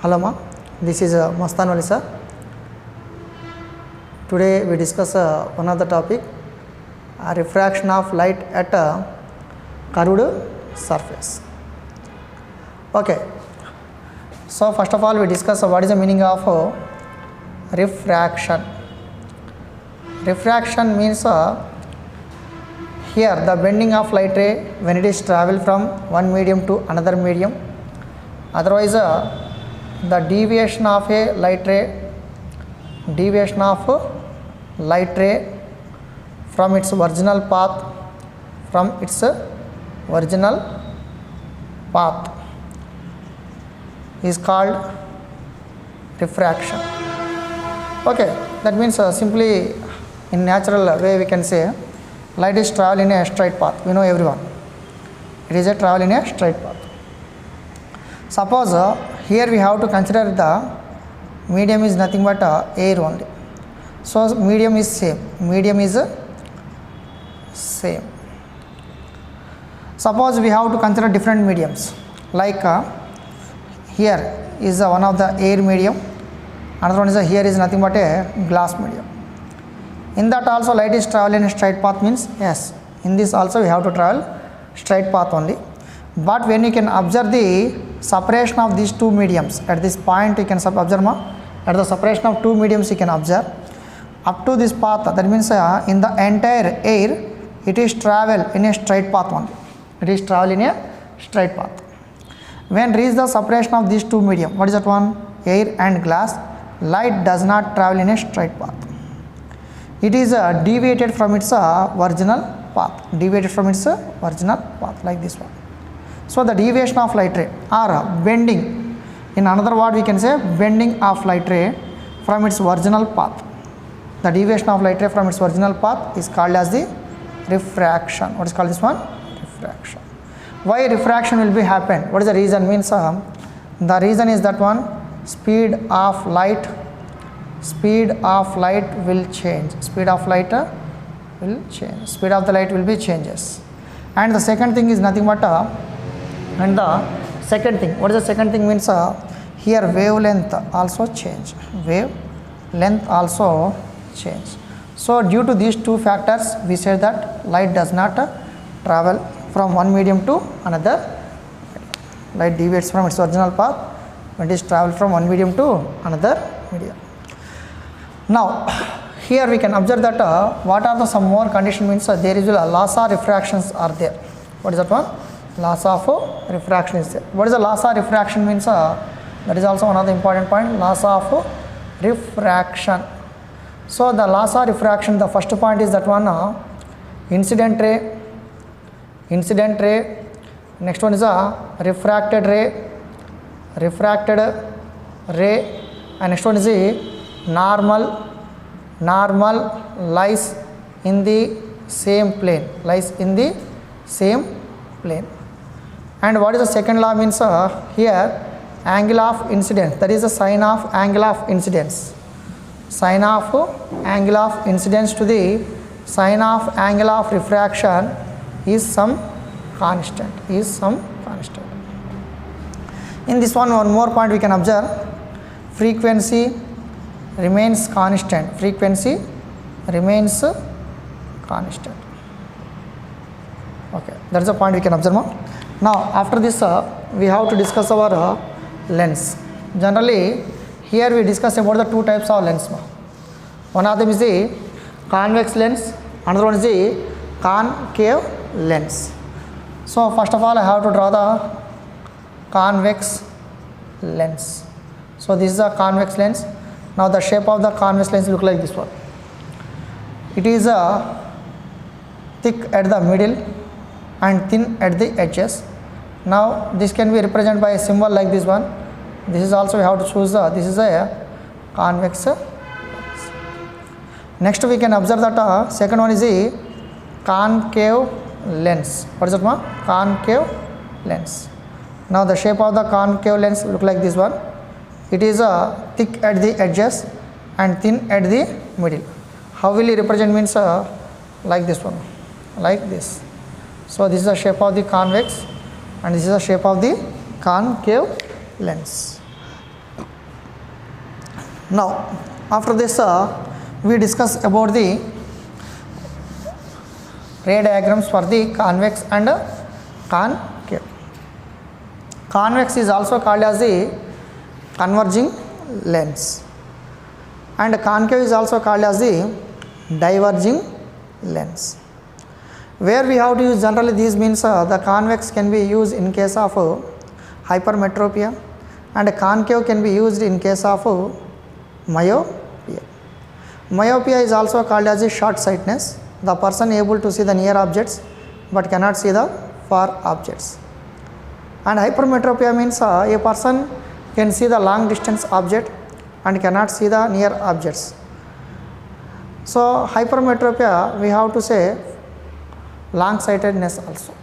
Hello ma, this is Mastan Wali sir. Today we discuss one of the topic, refraction of light at a curved surface. Okay, so first of all we discuss what is the meaning of refraction. Refraction means here the bending of light ray when it is travel from one medium to another medium. Otherwise the deviation of a light ray from its original path is called refraction. Okay, that means simply in natural way we can say light is travel in a straight path. We know everyone, it is a travel in a straight path. Suppose here we have to consider the medium is nothing but air only. So medium is same. Suppose we have to consider different mediums, like here is one of the air medium, another one is here is nothing but a glass medium. In that also light is travel in a straight path, means yes, in this also we have to travel straight path only. But when you can observe the separation of these two mediums, at this point you can observe at the separation of two mediums you can observe up to this path, that means in the entire air it is travel in a straight path only. It is travel in a straight path. When reach the separation of these two medium, what is that one? Air and glass, light does not travel in a straight path. It is deviated from its original path, like this one. So the deviation of light ray or bending, in another word we can say bending of light ray from its original path. The deviation of light ray from its original path is called as the refraction. What is called this one? Refraction. Why refraction will be happen? What is the reason? Means the reason is that one, speed of light will change. Speed of the light will be changes. And the second thing is nothing but and the second thing, what is the second thing? Means here wavelength also change. So due to these two factors we say that light does not travel from one medium to another. Light deviates from its original path when it is travel from one medium to another medium. Now here we can observe that what are the some more condition, means there is a loss of refractions are there. What is that one? Loss of refraction is there. What is the loss of refraction? Means that is also one of the important point, loss of refraction. So the loss of refraction, the first point is that one, incident ray, next one is a refracted ray, and next one is a normal lies in the same plane. And what is the second law? Means here angle of incidence, that is the sine of angle of incidence. Sine of angle of incidence to the sine of angle of refraction is some constant. In this one more point we can observe, frequency remains constant. Okay, that is the point we can observe. Now after this we have to discuss our lens. Generally here we discuss about the two types of lens. One of them is the convex lens, another one is the concave lens. So first of all I have to draw the convex lens. So this is a convex lens. Now the shape of the convex lens look like this one. It is thick at the middle and thin at the edges. Now this can be represented by a symbol like this one. This is also we have to choose this is a convex lens. Next we can observe that second one is the concave lens. What is that one? Concave lens. Now the shape of the concave lens look like this one. It is thick at the edges and thin at the middle. How will you represent? Means like this one, like this. So this is the shape of the convex and this is the shape of the concave lens. Now after this we discuss about the ray diagrams for the convex and concave. Convex is also called as the converging lens, and concave is also called as the diverging lens. Where we have to use generally these means the convex can be used in case of hypermetropia, and concave can be used in case of myopia. Myopia is also called as a short sightedness, the person able to see the near objects but cannot see the far objects. And hypermetropia means a person can see the long distance object and cannot see the near objects. So hypermetropia we have to say long sightedness also.